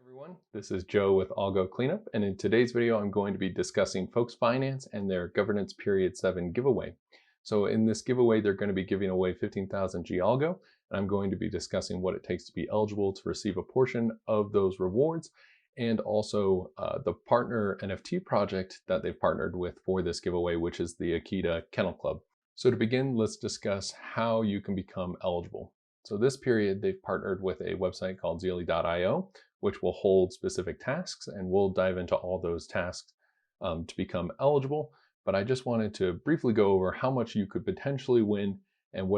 Everyone, this is Joe with Algo Cleanup, and in today's video I'm going to be discussing Folks Finance and their Governance Period 7 giveaway. So in this giveaway they're going to be giving away 15,000 gAlgo, and I'm going to be discussing what it takes to be eligible to receive a portion of those rewards, and also the partner NFT project that they've partnered with for this giveaway, which is the Akita Kennel Club. So to begin, let's discuss how you can become eligible. So this period they've partnered with a website called Zealy.io, which will hold specific tasks, and we'll dive into all those tasks to become eligible. But I just wanted to briefly go over how much you could potentially win and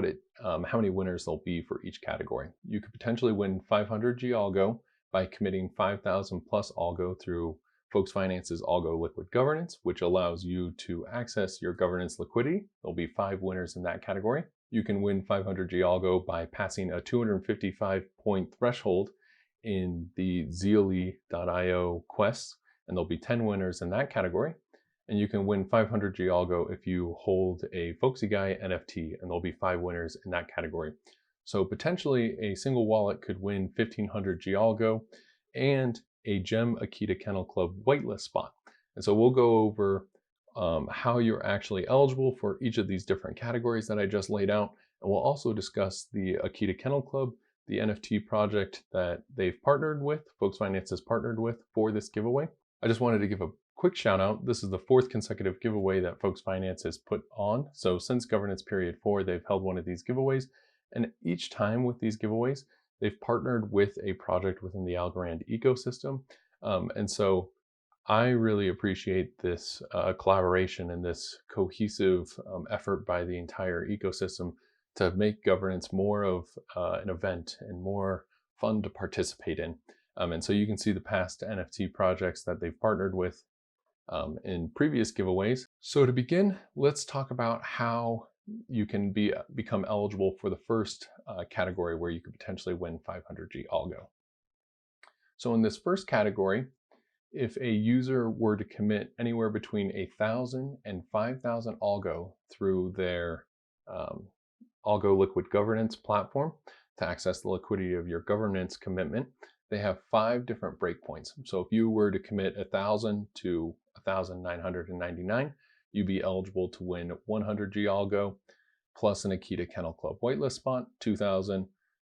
how many winners there'll be for each category. You could potentially win 500 gAlgo by committing 5,000 plus Algo through Folks Finance's Algo Liquid Governance, which allows you to access your governance liquidity. There'll be 5 winners in that category. You can win 500 gAlgo by passing a 255 point threshold in the Zealy.io quests, and there'll be 10 winners in that category. And you can win 500 gAlgo if you hold a Folksy Guy NFT, and there'll be 5 winners in that category. So potentially a single wallet could win 1,500 gAlgo and a Gem Akita Kennel Club whitelist spot. And so we'll go over how you're actually eligible for each of these different categories that I just laid out. And we'll also discuss the Akita Kennel Club, the NFT project that they've partnered with, Folks Finance has partnered with for this giveaway. I just wanted to give a quick shout out. This is the 4th consecutive giveaway that Folks Finance has put on. So since Governance Period 4, they've held one of these giveaways. And each time with these giveaways, they've partnered with a project within the Algorand ecosystem. And so I really appreciate this collaboration and this cohesive effort by the entire ecosystem to make governance more of an event and more fun to participate in. And so you can see the past NFT projects that they've partnered with in previous giveaways. So to begin, let's talk about how you can become eligible for the first category where you could potentially win 500 gAlgo. So in this first category, if a user were to commit anywhere between 1,000 and 5,000 Algo through their Algo Liquid Governance platform to access the liquidity of your governance commitment, they have 5 different breakpoints. So if you were to commit 1,000 to 1,999, you'd be eligible to win 100 gAlgo plus an Akita Kennel Club whitelist spot, 2,000,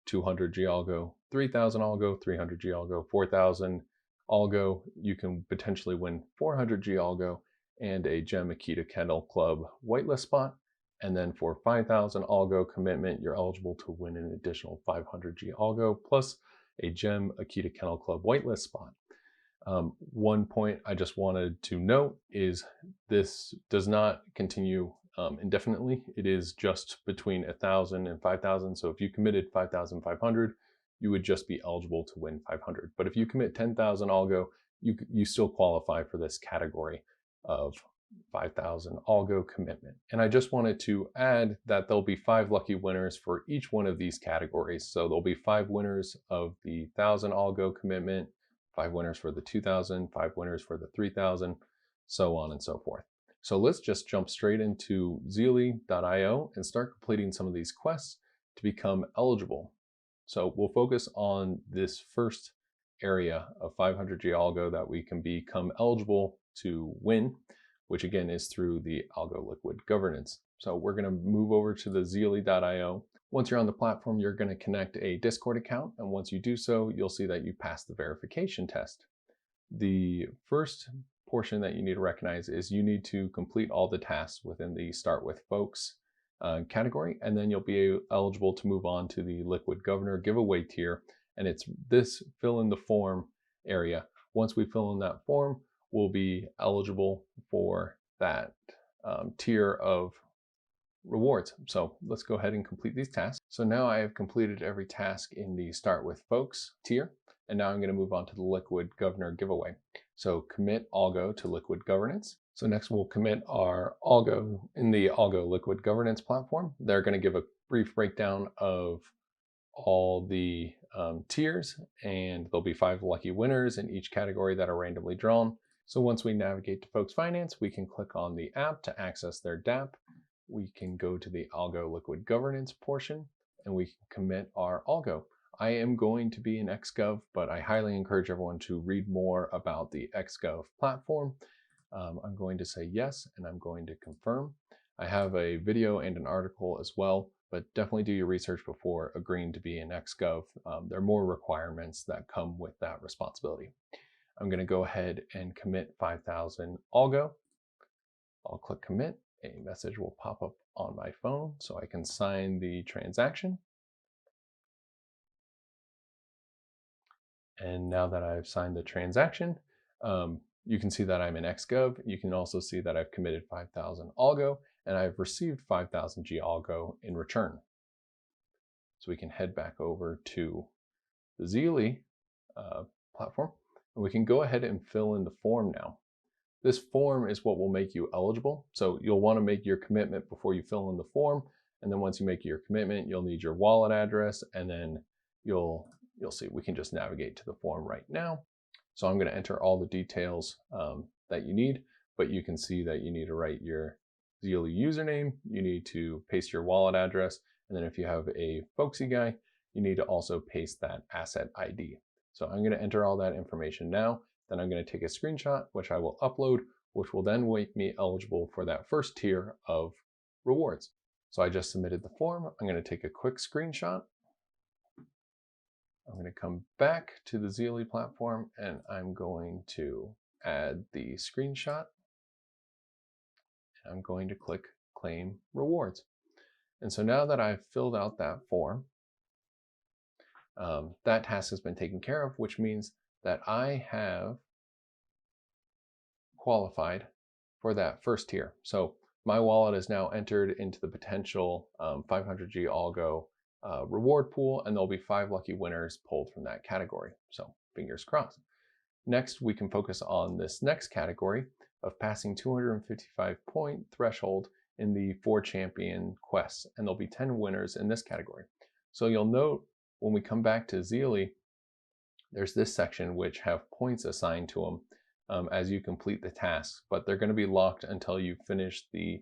200 gAlgo, 3,000 Algo, 300 gAlgo, 4,000 Algo. You can potentially win 400 gAlgo and a Gem Akita Kennel Club whitelist spot. And then for 5,000 Algo commitment, you're eligible to win an additional 500 gAlgo plus a Gem Akita Kennel Club whitelist spot. One point I just wanted to note is this does not continue indefinitely. It is just between 1,000 and 5,000. So if you committed 5,500, you would just be eligible to win 500. But if you commit 10,000 Algo, you still qualify for this category of 5,000 Algo commitment. And I just wanted to add that there'll be 5 lucky winners for each one of these categories. So there'll be 5 winners of the 1,000 Algo commitment, 5 winners for the 2,000, 5 winners for the 3,000, so on and so forth. So let's just jump straight into Zealy.io and start completing some of these quests to become eligible. So we'll focus on this first area of 500 gAlgo that we can become eligible to win, which again is through the Algo Liquid Governance. So we're going to move over to the Zealy.io. Once you're on the platform, you're going to connect a Discord account, and once you do so, you'll see that you passed the verification test. The first portion that you need to recognize is you need to complete all the tasks within the Start with Folks category, and then you'll be eligible to move on to the Liquid Governor giveaway tier, and it's this fill in the form area. Once we fill in that form, we'll be eligible for that tier of rewards. So let's go ahead and complete these tasks. So now I have completed every task in the Start with Folks tier, and now I'm going to move on to the Liquid Governor giveaway. So commit Algo to Liquid Governance. So next we'll commit our Algo in the Algo Liquid Governance platform. They're going to give a brief breakdown of all the tiers, and there'll be 5 lucky winners in each category that are randomly drawn. So once we navigate to Folks Finance, we can click on the app to access their DApp. We can go to the Algo Liquid Governance portion, and we can commit our Algo. I am going to be in XGov, but I highly encourage everyone to read more about the XGov platform. I'm going to say yes, and I'm going to confirm. I have a video and an article as well, but definitely do your research before agreeing to be in XGov. There are more requirements that come with that responsibility. I'm going to go ahead and commit 5,000 Algo. I'll click commit. A message will pop up on my phone so I can sign the transaction. And now that I've signed the transaction, you can see that I'm in XGov. You can also see that I've committed 5,000 Algo and I've received 5,000 gAlgo in return. So we can head back over to the Zealy platform and we can go ahead and fill in the form now. This form is what will make you eligible. So you'll want to make your commitment before you fill in the form. And then once you make your commitment, you'll need your wallet address, and then you'll see we can just navigate to the form right now. So I'm going to enter all the details that you need, but you can see that you need to write your Zealy username, you need to paste your wallet address, and then if you have a Folksy guy, you need to also paste that asset ID. So I'm going to enter all that information now. Then I'm going to take a screenshot, which I will upload, which will then make me eligible for that first tier of rewards. So I just submitted the form. I'm going to take a quick screenshot. I'm going to come back to the Zealy platform and I'm going to add the screenshot. I'm going to click claim rewards. And so now that I've filled out that form, that task has been taken care of, which means that I have qualified for that first tier. So my wallet is now entered into the potential 500 gAlgo reward pool, and there'll be 5 lucky winners pulled from that category. So fingers crossed. Next, we can focus on this next category of passing 255 point threshold in the 4 champion quests, and there'll be 10 winners in this category. So you'll note when we come back to Zealy, there's this section which have points assigned to them as you complete the tasks, but they're going to be locked until you finish the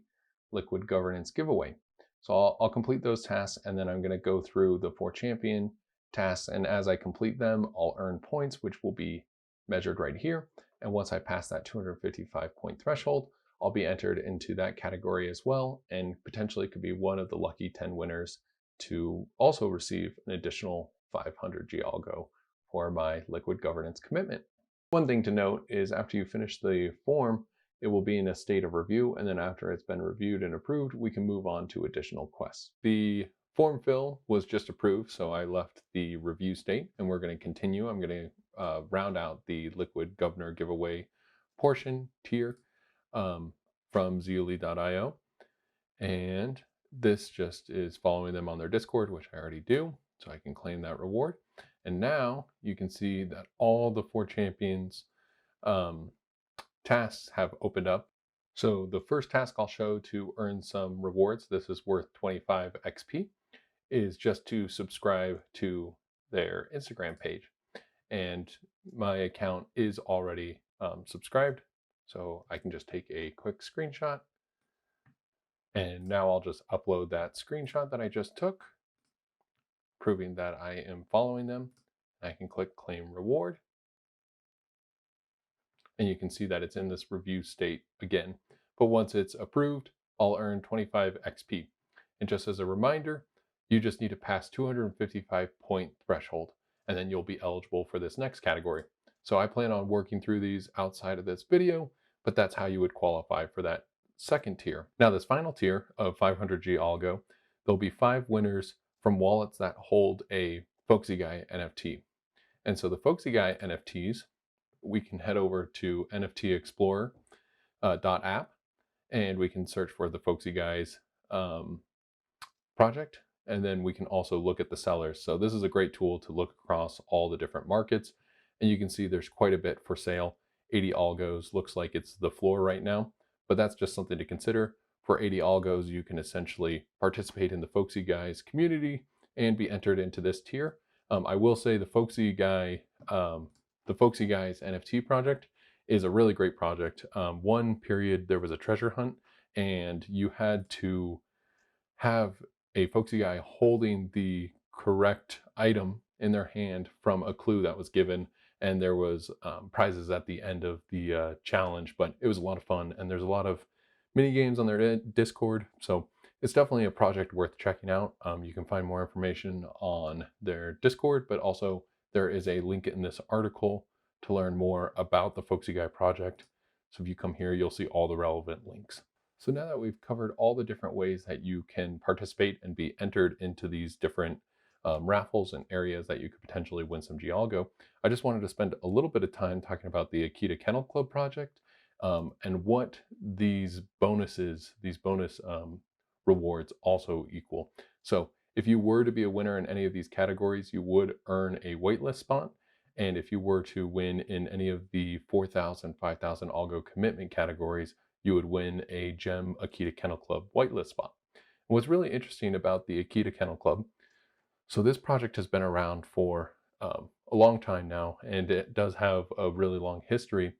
liquid governance giveaway. So I'll complete those tasks, and then I'm going to go through the 4 champion tasks, and as I complete them, I'll earn points, which will be measured right here. And once I pass that 255 point threshold, I'll be entered into that category as well, and potentially could be one of the lucky 10 winners to also receive an additional 500 gAlgo for my liquid governance commitment. One thing to note is after you finish the form, it will be in a state of review, and then after it's been reviewed and approved, we can move on to additional quests. The form fill was just approved, so I left the review state, and we're going to continue. I'm going to round out the liquid governor giveaway portion tier from zealy.io, and this just is following them on their Discord, which I already do, so I can claim that reward. And now you can see that all the 4 champions tasks have opened up. So the first task I'll show to earn some rewards, this is worth 25 XP, is just to subscribe to their Instagram page. And my account is already subscribed, so I can just take a quick screenshot. And now I'll just upload that screenshot that I just took, proving that I am following them. I can click claim reward. And you can see that it's in this review state again. But once it's approved, I'll earn 25 XP. And just as a reminder, you just need to pass 255 point threshold, and then you'll be eligible for this next category. So I plan on working through these outside of this video, but that's how you would qualify for that second tier. Now this final tier of 500 gAlgo, there'll be 5 winners from wallets that hold a Folksy Guy NFT. And so the Folksy Guy NFTs, we can head over to nftexplorer.app and we can search for the Folksy Guys project, and then we can also look at the sellers. So this is a great tool to look across all the different markets, and you can see there's quite a bit for sale. 80 Algos looks like it's the floor right now, but that's just something to consider. For 80 Algos, you can essentially participate in the Folksy Guys community and be entered into this tier. I will say the Folksy Guys NFT project is a really great project. One period there was a treasure hunt, and you had to have a Folksy Guy holding the correct item in their hand from a clue that was given, and there was prizes at the end of the challenge. But it was a lot of fun, and there's a lot of mini games on their Discord, so it's definitely a project worth checking out. You can find more information on their Discord, but also there is a link in this article to learn more about the Folksy Guy project. So if you come here, you'll see all the relevant links. So now that we've covered all the different ways that you can participate and be entered into these different raffles and areas that you could potentially win some gAlgo, I just wanted to spend a little bit of time talking about the Akita Kennel Club project and what these bonuses, these bonus rewards also equal. So if you were to be a winner in any of these categories, you would earn a waitlist spot. And if you were to win in any of the 4,000, 5,000 Algo commitment categories, you would win a GEM Akita Kennel Club whitelist spot. And what's really interesting about the Akita Kennel Club, so this project has been around for a long time now, and it does have a really long history.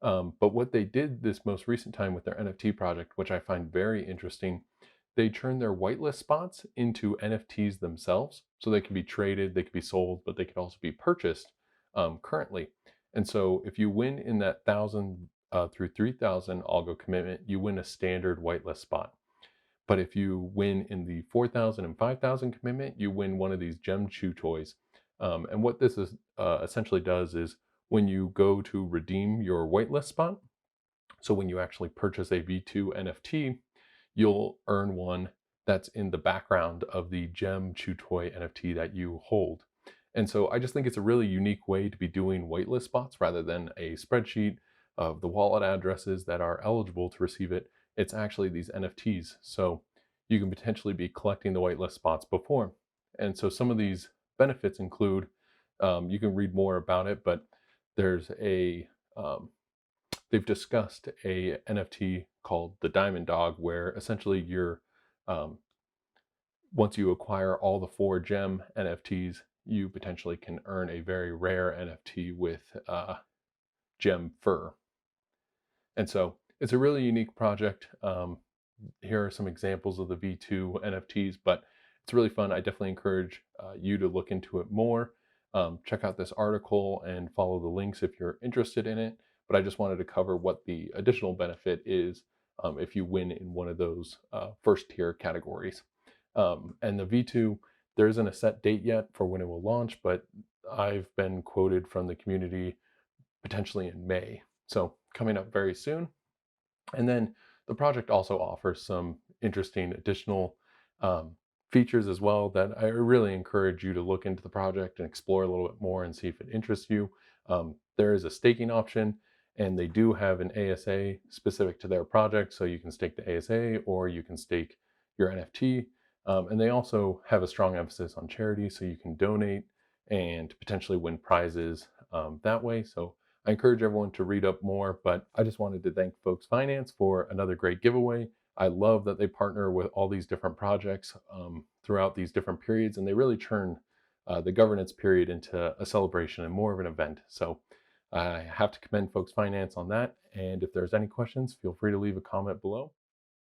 But what they did this most recent time with their NFT project, which I find very interesting, they turned their whitelist spots into NFTs themselves. So they can be traded, they can be sold, but they can also be purchased currently. And so if you win in that 1,000 through 3,000 Algo commitment, you win a standard whitelist spot. But if you win in the 4,000 and 5,000 commitment, you win one of these gem chew toys. And what this is essentially does is when you go to redeem your whitelist spot, so when you actually purchase a V2 NFT, you'll earn one that's in the background of the gem chew toy NFT that you hold. And so I just think it's a really unique way to be doing whitelist spots rather than a spreadsheet of the wallet addresses that are eligible to receive it. It's actually these NFTs. So you can potentially be collecting the whitelist spots before. And so some of these benefits include, you can read more about it, but there's they've discussed a NFT called the Diamond Dog, where essentially you're, once you acquire all the 4 gem NFTs, you potentially can earn a very rare NFT with gem fur. And so it's a really unique project. Here are some examples of the V2 NFTs, but it's really fun. I definitely encourage you to look into it more. Check out this article and follow the links if you're interested in it. But I just wanted to cover what the additional benefit is if you win in one of those first tier categories. And the V2, there isn't a set date yet for when it will launch, but I've been quoted from the community potentially in May. So coming up very soon. And then the project also offers some interesting additional features as well that I really encourage you to look into the project and explore a little bit more and see if it interests you. There is a staking option, and they do have an ASA specific to their project, so you can stake the ASA or you can stake your NFT. And they also have a strong emphasis on charity, so you can donate and potentially win prizes that way. So I encourage everyone to read up more, but I just wanted to thank Folks Finance for another great giveaway. I love that they partner with all these different projects throughout these different periods, and they really turn the governance period into a celebration and more of an event. So I have to commend Folks Finance on that. And if there's any questions, feel free to leave a comment below.